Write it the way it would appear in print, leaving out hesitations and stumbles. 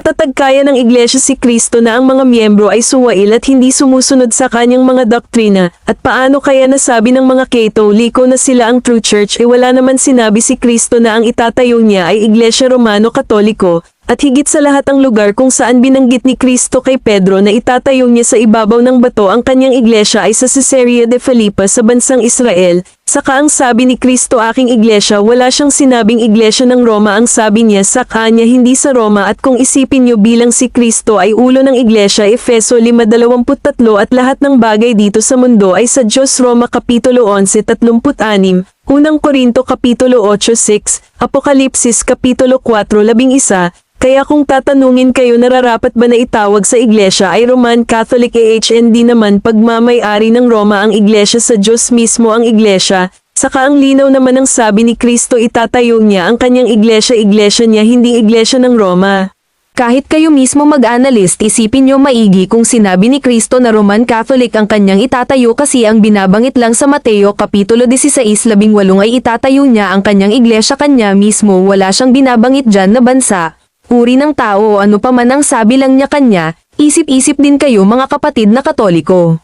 Tatag kaya ng Iglesia si Kristo na ang mga miyembro ay suwail at hindi sumusunod sa kanyang mga doktrina, at paano kaya nasabi ng mga Katoliko na sila ang true church wala naman sinabi si Kristo na ang itatayo niya ay Iglesia Romano-Katoliko, at higit sa lahat ang lugar kung saan binanggit ni Kristo kay Pedro na itatayo niya sa ibabaw ng bato ang kanyang iglesia ay sa Caesarea de Philippi sa bansang Israel. Saka ang sabi ni Kristo aking iglesia, wala siyang sinabing iglesia ng Roma, ang sabi niya sa kanya hindi sa Roma. At kung isipin niyo bilang si Kristo ay ulo ng iglesia, Efeso 5:23, at lahat ng bagay dito sa mundo ay sa Diyos. Roma Kapitulo 11:36, Unang Korinto Kapitulo 8:6, Apokalipsis Kapitulo 4:11. Kaya kung tatanungin kayo nararapat ba na itawag sa iglesia ay Roman Catholic hindi naman pagmamay-ari ng Roma ang iglesia, sa Diyos mismo ang iglesia. Saka ang linaw naman ng sabi ni Kristo itatayo niya ang kanyang iglesia niya, hindi iglesia ng Roma. Kahit kayo mismo mag-analyst, isipin nyo maigi kung sinabi ni Kristo na Roman Catholic ang kanyang itatayo, kasi ang binabangit lang sa Mateo Kapitulo 16:18 ay itatayo niya ang kanyang iglesia kanya mismo, wala siyang binabangit dyan na bansa, uri ng tao o ano pa man ang sabi lang niya kanya. Isip-isip din kayo mga kapatid na Katoliko.